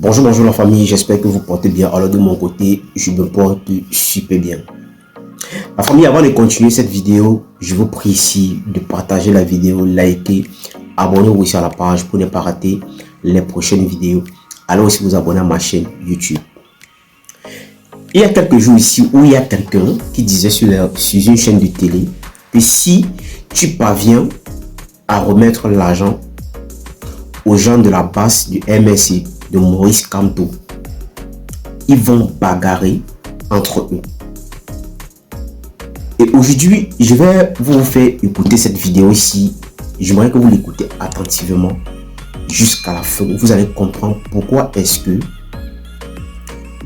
Bonjour la famille, j'espère que vous portez bien. Alors de mon côté, je me porte super bien. La famille, avant de continuer cette vidéo, je vous prie ici de partager la vidéo, liker, abonnez-vous aussi à la page pour ne pas rater les prochaines vidéos. Allez aussi vous abonner à ma chaîne YouTube. Il y a quelques jours ici où il y a quelqu'un qui disait sur une chaîne de télé que si tu parviens à remettre l'argent aux gens de la base du MSC, de Maurice Kamto, ils vont bagarrer entre eux. Et aujourd'hui, je vais vous faire écouter cette vidéo ici. J'aimerais que vous l'écoutez attentivement jusqu'à la fin. Vous allez comprendre pourquoi est-ce que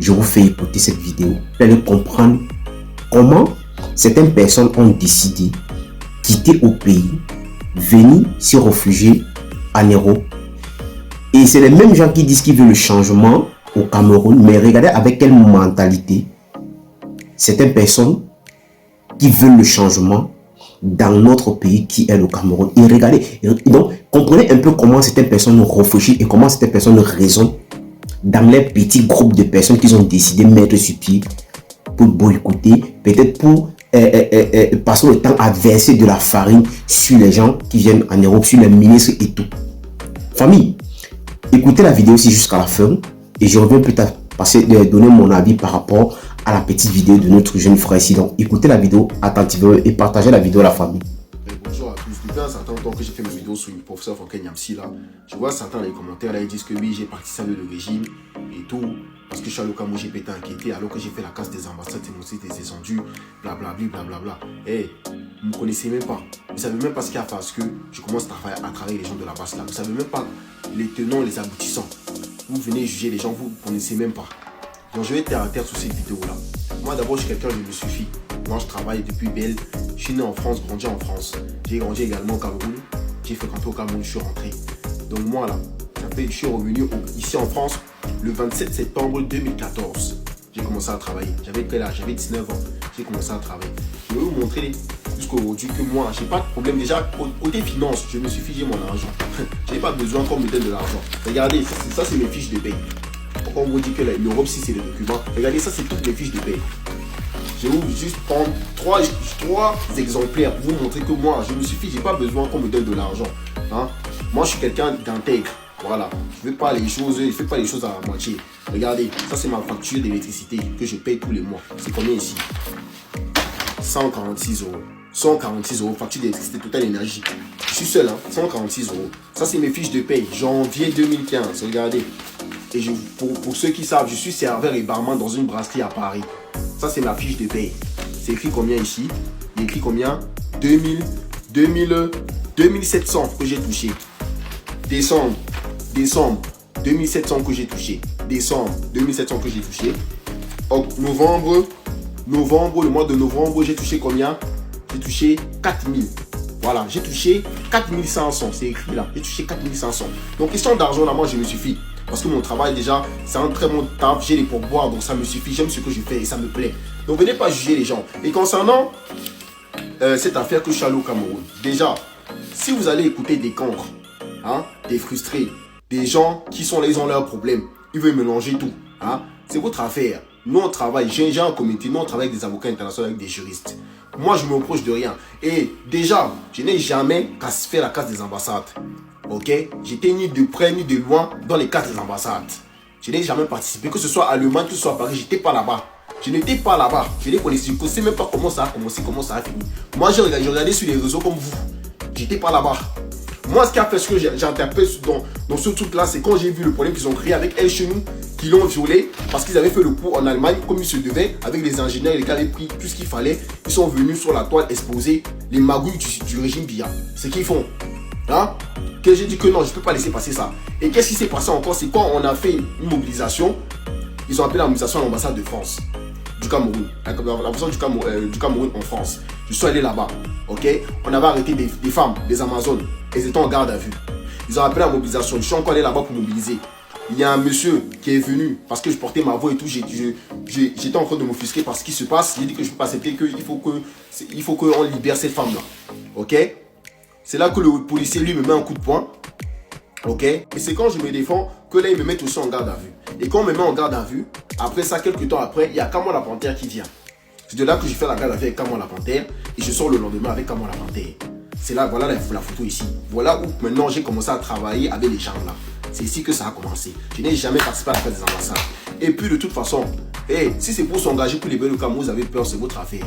je vous fais écouter cette vidéo. Vous allez comprendre comment certaines personnes ont décidé de quitter au pays, venir se réfugier en Europe. Et c'est les mêmes gens qui disent qu'ils veulent le changement au Cameroun. Mais regardez avec quelle mentalité certaines personnes qui veulent le changement dans notre pays qui est le Cameroun. Et regardez, donc comprenez un peu comment certaines personnes réfléchissent et comment certaines personnes raisonnent dans les petits groupes de personnes qu'ils ont décidé de mettre sur pied pour boycotter, peut-être pour passer le temps à verser de la farine sur les gens qui viennent en Europe, sur les ministres et tout. Famille, écoutez la vidéo aussi jusqu'à la fin et je reviens plus tard donner mon avis par rapport à la petite vidéo de notre jeune frère ici. Donc écoutez la vidéo attentivement et partagez la vidéo à la famille. Bonjour à tous. Depuis un certain temps que j'ai fait mes vidéos sur le professeur Fonken Yamsi là, je vois certains dans les commentaires là, ils disent que oui, j'ai participé avec le régime et tout, parce que je suis allé au Cameroun, j'ai pété inquiété alors que j'ai fait la casse des ambassades, c'est mon site des descendu, blablabla, blablabla. Hey, vous ne me connaissez même pas. Vous ne savez même pas ce qu'il y a parce que je commence à travailler les gens de la base là. Vous ne savez même pas les tenants, les aboutissants. Vous venez juger les gens, vous ne connaissez même pas. Donc je vais terre à terre sur cette vidéo là. Moi d'abord je suis quelqu'un, je me suffis. Moi je travaille depuis belle. Je suis né en France, grandi en France. J'ai grandi également au Cameroun. J'ai fréquenté au Cameroun, je suis rentré. Donc moi là, je suis revenu ici en France le 27 septembre 2014. J'ai commencé à travailler. J'avais quel âge? J'avais 19 ans. J'ai commencé à travailler. Je vais vous montrer jusqu'à aujourd'hui que moi, j'ai pas de problème. Déjà, côté finance, je me suffis, j'ai mon argent. J'ai pas besoin qu'on me donne de l'argent. Regardez, ça c'est mes fiches de paye. Pourquoi on vous dit que l'Europe, si c'est le document? Regardez, ça c'est toutes mes fiches de paye. Je vais juste prendre trois exemplaires pour vous montrer que moi, je me suffis, j'ai pas besoin qu'on me donne de l'argent. Hein? Moi, je suis quelqu'un d'intègre. Voilà. Je ne fais pas les choses à moitié. Regardez, ça c'est ma facture d'électricité que je paye tous les mois. C'est combien ici? 146 euros. 146 euros, facture d'électricité Total Énergie. Je suis seul, hein, 146 euros. Ça c'est mes fiches de paye, janvier 2015. Regardez. Et pour ceux qui savent, je suis serveur et barman dans une brasserie à Paris. Ça, c'est ma fiche de paye. C'est écrit combien ici? Il est écrit combien? 2700 que j'ai touché. Décembre, 2700 que j'ai touché. Décembre, 2700 que j'ai touché. Novembre, le mois de novembre, j'ai touché combien? J'ai touché 4000. Voilà, j'ai touché 4500. C'est écrit là. J'ai touché 4500. Donc, question d'argent, là, moi, je me suffis. Parce que mon travail déjà, c'est un très bon taf, j'ai les pourboires, donc ça me suffit, j'aime ce que je fais et ça me plaît. Donc venez pas juger les gens. Et concernant cette affaire que je suis allé au Cameroun, déjà, si vous allez écouter des cancres, hein, des frustrés, des gens qui sont là, ils ont leurs problèmes, ils veulent mélanger tout, hein, c'est votre affaire. Nous on travaille, j'ai un comité, nous on travaille avec des avocats internationaux, avec des juristes. Moi je me reproche de rien. Et déjà, je n'ai jamais fait la casse des ambassades. Ok, j'étais ni de près ni de loin dans les casses des ambassades. Je n'ai jamais participé, que ce soit à Allemagne, que ce soit à Paris, j'étais pas là-bas. Je n'étais pas là-bas. Je ne sais même pas comment ça a commencé, comment ça a fini. Moi, j'ai regardé sur les réseaux comme vous. J'étais pas là-bas. Moi, ce qui a fait ce que j'ai interpellé dans ce truc-là, c'est quand j'ai vu le problème qu'ils ont créé avec El Chenou, qui l'ont violé parce qu'ils avaient fait le coup en Allemagne comme il se devait, avec les ingénieurs, les gars avaient pris tout ce qu'il fallait. Ils sont venus sur la toile exposer les magouilles du régime Biya. C'est ce qu'ils font. Hein? Que j'ai dit que non, je ne peux pas laisser passer ça. Et qu'est-ce qui s'est passé encore? C'est quand on a fait une mobilisation, ils ont appelé la mobilisation à l'ambassade de France, du Cameroun, l'ambassade du Cameroun en France. Je suis allé là-bas, ok? On avait arrêté des femmes, des Amazones, elles étaient en garde à vue. Ils ont appelé la mobilisation, je suis encore allé là-bas pour mobiliser. Il y a un monsieur qui est venu parce que je portais ma voix et tout, j'étais en train de m'offusquer par ce qui se passe. J'ai dit que je ne peux pas accepter, qu'il faut qu'on libère cette femme-là, ok? C'est là que le policier lui me met un coup de poing. Ok? Et c'est quand je me défends que là, ils me mettent aussi en garde à vue. Et quand on me met en garde à vue, après ça, quelques temps après, il y a Camon la Panthère qui vient. C'est de là que je fais la garde à vue avec Camon la Panthère et je sors le lendemain avec Camon la Panthère. C'est là, voilà la photo ici. Voilà où maintenant j'ai commencé à travailler avec les gens là. C'est ici que ça a commencé. Je n'ai jamais participé à la fête des ambassades. Et puis de toute façon, si c'est pour s'engager pour libérer le Cameroun, vous avez peur, c'est votre affaire.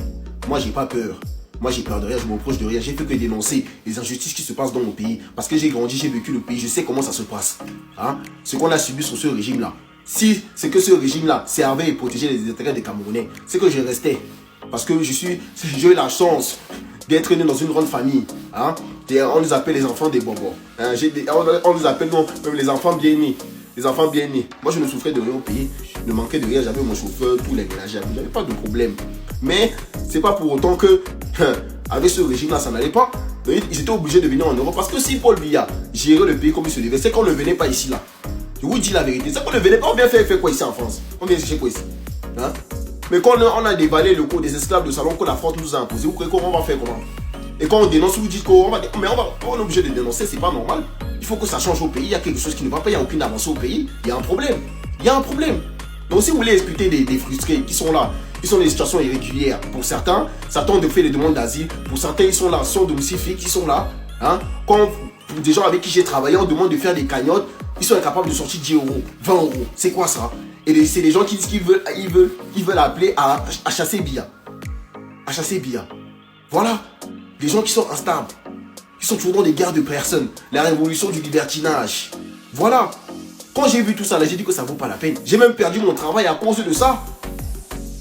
Moi, j'ai pas peur. Moi, j'ai peur de rien, je m'approche de rien. J'ai fait que dénoncer les injustices qui se passent dans mon pays. Parce que j'ai grandi, j'ai vécu le pays, je sais comment ça se passe. Hein? Ce qu'on a subi sur ce régime-là. Si c'est que ce régime-là servait et protégeait les intérêts des Camerounais, c'est que je restais. Parce que j'ai eu la chance d'être né dans une grande famille. Hein? On nous appelle les enfants des bonbons. Hein? On nous appelle même les enfants bien nés. Les enfants bien nés. Moi, je ne souffrais de rien au pays. Je ne manquais de rien. J'avais mon chauffeur, tous les ménagers. Je n'avais pas de problème. Mais c'est pas pour autant que, avec ce régime-là, ça n'allait pas. Ils étaient obligés de venir en Europe. Parce que si Paul Biya gérait le pays comme il se devait, c'est qu'on ne venait pas ici, là. Je vous dis la vérité. C'est qu'on ne venait pas. On vient faire quoi ici en France? On vient chercher quoi ici? Hein? Mais quand on a dévalé le cours des esclaves de salon que la France nous a imposé, vous croyez qu'on va faire comment? Et quand on dénonce, vous dites qu'on va... Mais on est obligé de dénoncer, c'est pas normal. Il faut que ça change au pays. Il y a quelque chose qui ne va pas, il n'y a aucune avancée au pays. Il y a un problème. Il y a un problème. Donc si vous voulez expliquer des frustrés qui sont là, qui sont dans des situations irrégulières, pour certains, ça tente de faire des demandes d'asile. Pour certains, ils sont là, sont domicile fixe, ils sont là. Hein? Quand pour des gens avec qui j'ai travaillé, on demande de faire des cagnottes, ils sont incapables de sortir 10 euros, 20 euros. C'est quoi ça? Et c'est les gens qui disent qu'ils veulent appeler à chasser Biya. À chasser Biya. Voilà. Des gens qui sont instables. Qui sont toujours dans des guerres de personnes. La révolution du libertinage. Voilà. Quand j'ai vu tout ça, là, j'ai dit que ça ne vaut pas la peine. J'ai même perdu mon travail à cause de ça.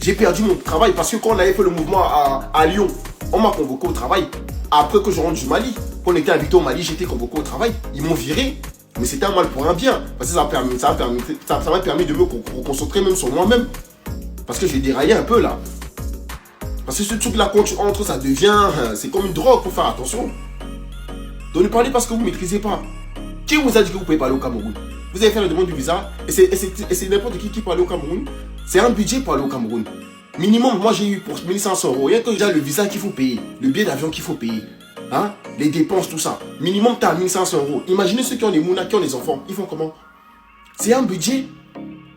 J'ai perdu mon travail parce que quand on avait fait le mouvement à Lyon, on m'a convoqué au travail. Après que je rentre du Mali, quand on était habité au Mali, j'étais convoqué au travail. Ils m'ont viré. Mais c'était un mal pour un bien. Parce que ça m'a permis de me concentrer même sur moi-même. Parce que j'ai déraillé un peu là. Parce que ce truc-là, quand tu entres, ça devient... C'est comme une drogue, faut faire attention. Donc ne parlez pas ce que vous ne maîtrisez pas. Qui vous a dit que vous pouvez parler au Cameroun? Vous allez faire la demande du visa. Et c'est n'importe qui parle au Cameroun. C'est un budget pour aller au Cameroun. Minimum, moi j'ai eu pour 1500 euros. Il y a que déjà le visa qu'il faut payer. Le billet d'avion qu'il faut payer. Hein? Les dépenses, tout ça. Minimum, tu as 1500 euros. Imaginez ceux qui ont des mounas, qui ont des enfants. Ils font comment? C'est un budget.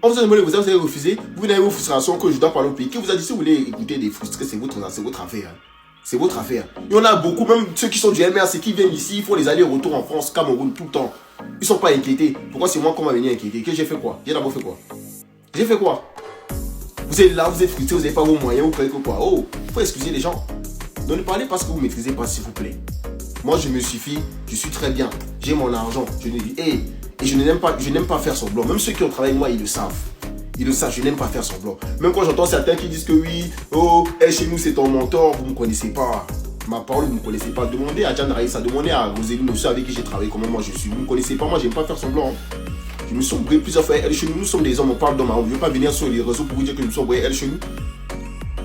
On vous a demandé, vous avez refusé. Vous n'avez vos frustrations que je dois parler au pays. Qui vous a dit si vous voulez écouter des frustrés, c'est votre affaire. C'est votre affaire. Il y en a beaucoup, même ceux qui sont du MRC qui viennent ici, il faut les aller-retour en France, Cameroun, tout le temps. Ils ne sont pas inquiétés. Pourquoi c'est moi qu'on va venir inquiéter? Que j'ai fait quoi? J'ai d'abord fait quoi? J'ai fait quoi? Vous êtes là, vous êtes frustrés, vous n'avez pas vos moyens, vous croyez que quoi? Oh, il faut excuser les gens. Donc ne parlez pas ce que vous ne maîtrisez pas, s'il vous plaît. Moi, je me suffis, je suis très bien. J'ai mon argent. Et je n'aime pas faire semblant. Même ceux qui ont travaillé avec moi, ils le savent. Ils le savent, je n'aime pas faire semblant. Même quand j'entends certains qui disent que oui, oh, chez nous c'est ton mentor, vous ne me connaissez pas. Ma parole, vous ne me connaissez pas. Demandez à Jan Raïssa, demandez à Roséline, ceux avec qui j'ai travaillé, comment moi je suis. Vous ne me connaissez pas, moi, j'aime pas faire semblant. Je me suis embrouillé plusieurs fois. Chez nous, nous sommes des hommes, on parle d'hommes. On ne veut pas venir sur les réseaux pour vous dire que je me suis embrouillé chez nous.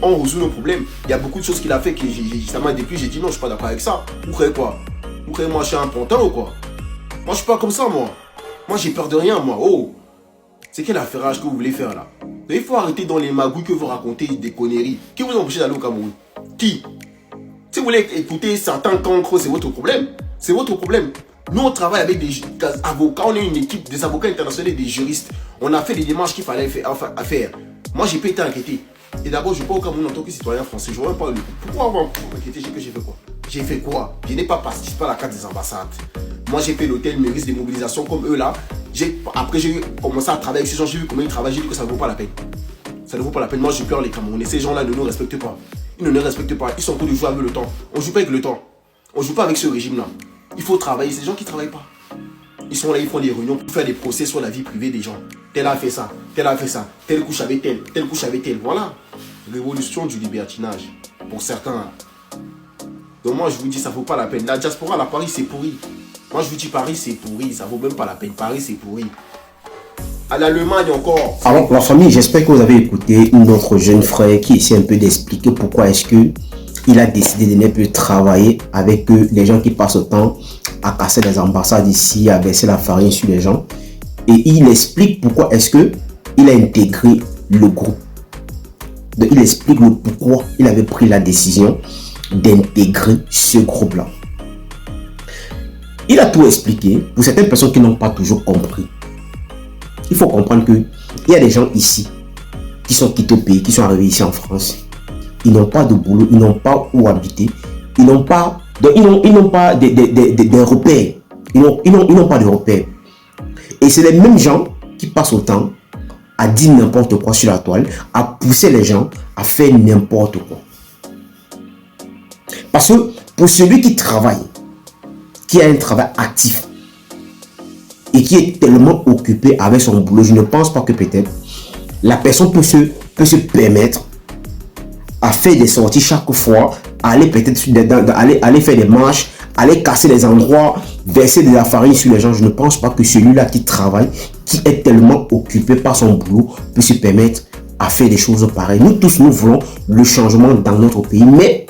On résout nos problèmes. Il y a beaucoup de choses qu'il a fait que ça m'a déplu. J'ai dit non, je ne suis pas d'accord avec ça. Vous croyez quoi? Vous croyez moi je suis un pantin ou quoi? Moi je suis pas comme ça moi. Moi j'ai peur de rien moi. Oh, c'est quel affairage que vous voulez faire là? Mais il faut arrêter dans les magouilles que vous racontez des conneries. Qui vous empêche d'aller au Cameroun? Qui? Si vous voulez écouter certains cancres, c'est votre problème. C'est votre problème. Nous on travaille avec des avocats. On est une équipe des avocats internationaux et des juristes. On a fait les démarches qu'il fallait faire. Moi j'ai pas été inquiété. Et d'abord, je ne vais pas au Cameroun en tant que citoyen français. Je ne vois même pas le coup. Pourquoi avoir m'inquiéter? J'ai fait quoi? J'ai fait quoi? Je n'ai pas participé à la carte des ambassades. Moi, j'ai fait l'hôtel, mes risques de mobilisation comme eux là. Après, j'ai commencé à travailler avec ces gens. J'ai vu comment ils travaillent. J'ai dit que ça ne vaut pas la peine. Ça ne vaut pas la peine. Moi, je pleure les Camerounais. Ces gens-là ne nous respectent pas. Ils ne nous respectent pas. Ils sont en train de jouer avec le temps. On ne joue pas avec le temps. On ne joue pas avec ce régime-là. Il faut travailler. C'est des gens qui ne travaillent pas. Ils sont là, ils font des réunions pour faire des procès sur la vie privée des gens. Tel a fait ça, tel a fait ça, tel couche avec tel couche avec tel. Voilà. Révolution du libertinage. Pour certains. Donc moi je vous dis, ça ne vaut pas la peine. La diaspora, la Paris, c'est pourri. Moi je vous dis, Paris, c'est pourri. Ça ne vaut même pas la peine. Paris, c'est pourri. À l'Allemagne encore. Alors la famille, j'espère que vous avez écouté notre jeune frère qui essaie un peu d'expliquer pourquoi est-ce que il a décidé de ne plus travailler avec les gens qui passent le temps à casser les ambassades ici, à verser la farine sur les gens. Et il explique pourquoi est-ce que il a intégré le groupe. Donc, il explique le pourquoi il avait pris la décision d'intégrer ce groupe-là. Il a tout expliqué pour certaines personnes qui n'ont pas toujours compris. Il faut comprendre qu'il y a des gens ici qui sont quittés au pays, qui sont arrivés ici en France. Ils n'ont pas de boulot, ils n'ont pas où habiter, ils n'ont pas des repères. Ils n'ont pas de repères. Et c'est les mêmes gens qui passent autant à dire n'importe quoi sur la toile, à pousser les gens à faire n'importe quoi. Parce que pour celui qui travaille, qui a un travail actif et qui est tellement occupé avec son boulot, je ne pense pas que peut-être la personne peut se permettre à faire des sorties chaque fois, aller peut-être aller faire des marches, aller casser les endroits, verser de la farine sur les gens. Je ne pense pas que celui-là qui travaille, qui est tellement occupé par son boulot, peut se permettre à faire des choses pareilles. Nous tous, nous voulons le changement dans notre pays, mais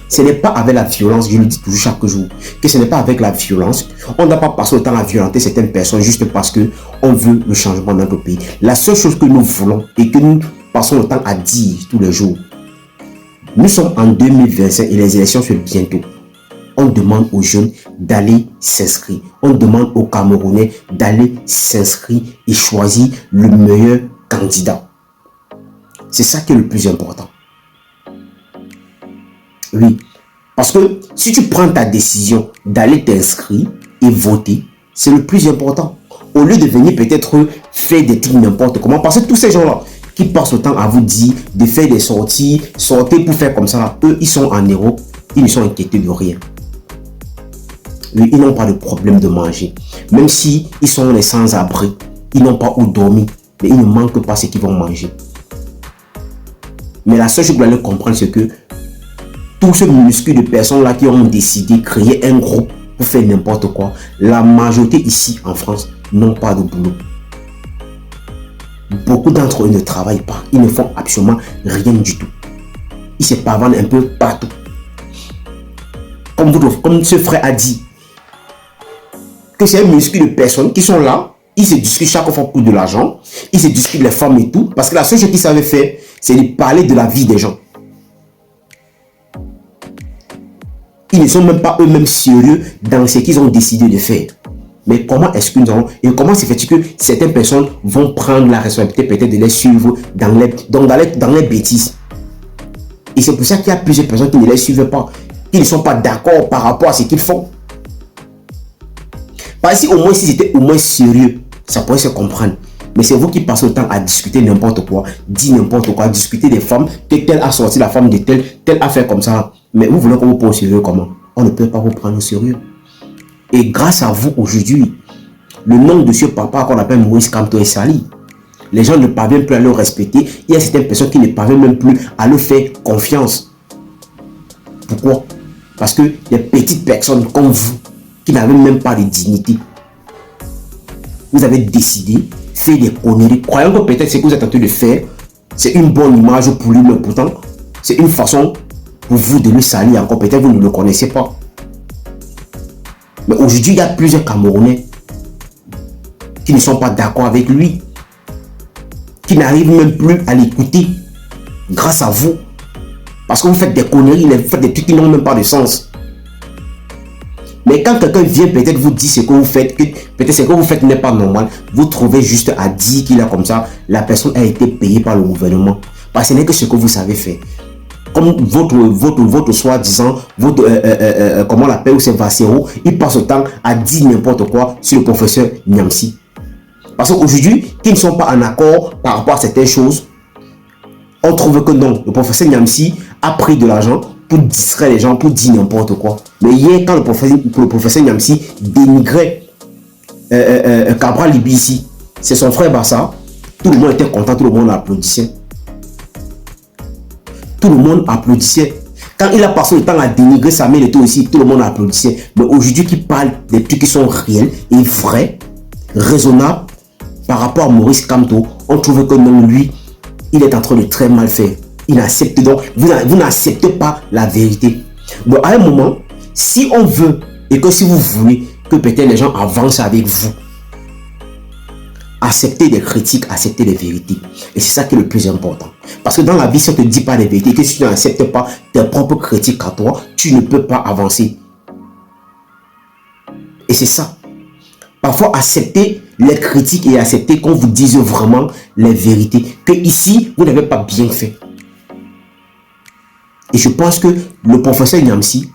ce n'est pas avec la violence, je le dis toujours chaque jour, que ce n'est pas avec la violence. On ne doit pas passer le temps à violenter certaines personnes juste parce qu'on veut le changement dans notre pays. La seule chose que nous voulons et que nous passons le temps à dire tous les jours, nous sommes en 2025 et les élections sont bientôt. On demande aux jeunes d'aller s'inscrire. On demande aux Camerounais d'aller s'inscrire et choisir le meilleur candidat. C'est ça qui est le plus important. Oui, parce que si tu prends ta décision d'aller t'inscrire et voter, c'est le plus important. Au lieu de venir peut-être faire des trucs n'importe comment, parce que tous ces gens-là qui passent le temps à vous dire de faire des sorties, sortir pour faire comme ça, eux, ils sont en Europe, ils ne sont inquiétés de rien. Oui, ils n'ont pas de problème de manger. Même si ils sont les sans-abri, ils n'ont pas où dormir, mais ils ne manquent pas ce qu'ils vont manger. Mais la seule chose que vous allez comprendre, c'est que tous ces minuscules de personnes-là qui ont décidé de créer un groupe pour faire n'importe quoi, la majorité ici en France n'ont pas de boulot. Beaucoup d'entre eux ne travaillent pas. Ils ne font absolument rien du tout. Ils se pavane un peu partout. Comme ce frère a dit, que c'est un minuscule de personnes qui sont là, ils se discutent chaque fois pour de l'argent, ils se discutent les femmes et tout, parce que la seule chose qu'ils savaient faire, c'est de parler de la vie des gens. Ils ne sont même pas eux-mêmes sérieux dans ce qu'ils ont décidé de faire. Mais comment est-ce que nous allons, et comment c'est fait que certaines personnes vont prendre la responsabilité peut-être de les suivre dans les bêtises. Et c'est pour ça qu'il y a plusieurs personnes qui ne les suivent pas, qui ne sont pas d'accord par rapport à ce qu'ils font. Parce que au moins, si c'était au moins sérieux, ça pourrait se comprendre. Mais c'est vous qui passez le temps à discuter n'importe quoi, dire n'importe quoi, discuter des femmes, que telle a sorti la femme de telle a fait comme ça. Mais vous voulez qu'on vous prenne au sérieux comment? On ne peut pas vous prendre au sérieux. Et grâce à vous aujourd'hui, le nom de ce papa qu'on appelle Moïse Kamto est sali. Les gens ne parviennent plus à le respecter. Il y a certaines personnes qui ne parviennent même plus à le faire confiance. Pourquoi? Parce que des petites personnes comme vous, qui n'avez même pas de dignité, vous avez décidé de faire des conneries, croyant que peut-être ce que vous êtes en train de faire, c'est une bonne image pour lui, mais pourtant, c'est une façon pour vous de le salir encore. Peut-être vous ne le connaissez pas. Mais aujourd'hui, il y a plusieurs Camerounais qui ne sont pas d'accord avec lui, qui n'arrivent même plus à l'écouter grâce à vous. Parce que vous faites des conneries, vous faites des trucs qui n'ont même pas de sens. Mais quand quelqu'un vient peut-être vous dire ce que vous faites, peut-être ce que vous faites n'est pas normal, vous trouvez juste à dire qu'il est comme ça, la personne a été payée par le gouvernement. Parce que ce n'est que ce que vous savez faire. Comme votre soi-disant, comment on l'appelle, c'est Vassero, il passe le temps à dire n'importe quoi sur le professeur Niamsi. Parce qu'aujourd'hui, qui ne sont pas en accord par rapport à certaines choses, on trouve que non, le professeur Niamsi a pris de l'argent pour distraire les gens, pour dire n'importe quoi. Mais hier, quand le professeur Niamsi dénigrait Cabral Libi ici, c'est son frère Bassa, tout le monde était content, tout le monde applaudissait. Tout le monde applaudissait. Quand il a passé le temps à dénigrer Samuel Eto'o aussi, tout le monde applaudissait. Mais aujourd'hui, qui parle des trucs qui sont réels et vrais, raisonnables, par rapport à Maurice Kamto, on trouve que non, lui, il est en train de très mal faire. Il accepte donc, vous n'acceptez pas la vérité. Bon, à un moment, si on veut, et que si vous voulez que peut-être les gens avancent avec vous, acceptez des critiques, acceptez les vérités. Et c'est ça qui est le plus important. Parce que dans la vie, si on ne te dit pas les vérités, que si tu n'acceptes pas tes propres critiques à toi, tu ne peux pas avancer. Et c'est ça. Parfois, accepter les critiques et accepter qu'on vous dise vraiment les vérités. Que ici, vous n'avez pas bien fait. Et je pense que le professeur Niamsi,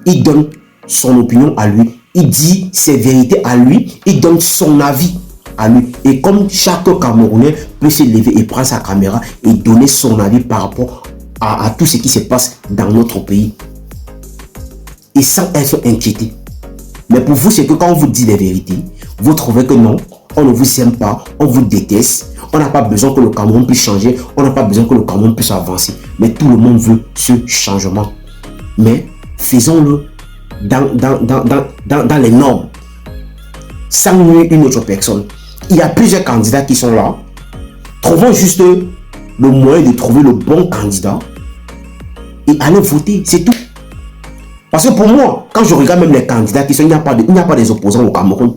il donne son opinion à lui. Il dit ses vérités à lui. Il donne son avis à lui. Et comme chaque Camerounais peut se lever et prendre sa caméra et donner son avis par rapport à tout ce qui se passe dans notre pays. Et sans être inquiété. Mais pour vous, c'est que quand on vous dit les vérités, vous trouvez que non, on ne vous aime pas, on vous déteste, on n'a pas besoin que le Cameroun puisse changer, on n'a pas besoin que le Cameroun puisse avancer. Mais tout le monde veut ce changement. Mais faisons-le dans les normes, sans nuire une autre personne. Il y a plusieurs candidats qui sont là. Trouvons juste le moyen de trouver le bon candidat et allez voter, c'est tout. Parce que pour moi, quand je regarde même les candidats qui sont, il n'y a pas des opposants au Cameroun.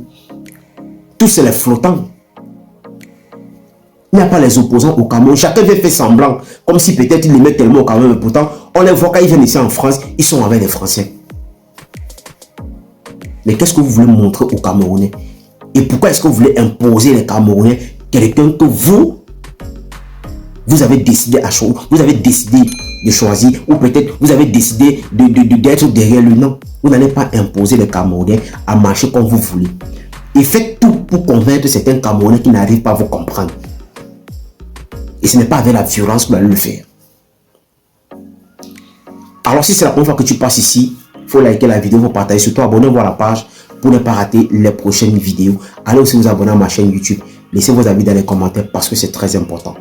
Tous c'est les flottants. Il n'y a pas les opposants au Cameroun. Chacun vient faire semblant, comme si peut-être il les met tellement au Cameroun, mais pourtant, on les voit quand ils viennent ici en France, ils sont avec les Français. Mais qu'est-ce que vous voulez montrer aux Camerounais? Et pourquoi est-ce que vous voulez imposer les Camerounais quelqu'un que vous avez décidé à choisir, vous avez décidé de choisir, ou peut-être vous avez décidé d'être derrière lui? Non, vous n'allez pas imposer les Camerounais à marcher comme vous voulez. Et faites tout pour convaincre certains Camerounais qui n'arrivent pas à vous comprendre. Et ce n'est pas avec la violence que vous allez le faire. Alors si c'est la première fois que tu passes ici, il faut liker la vidéo, il faut partager, surtout abonnez-vous à la page pour ne pas rater les prochaines vidéos. Allez aussi vous abonner à ma chaîne YouTube. Laissez vos avis dans les commentaires parce que c'est très important.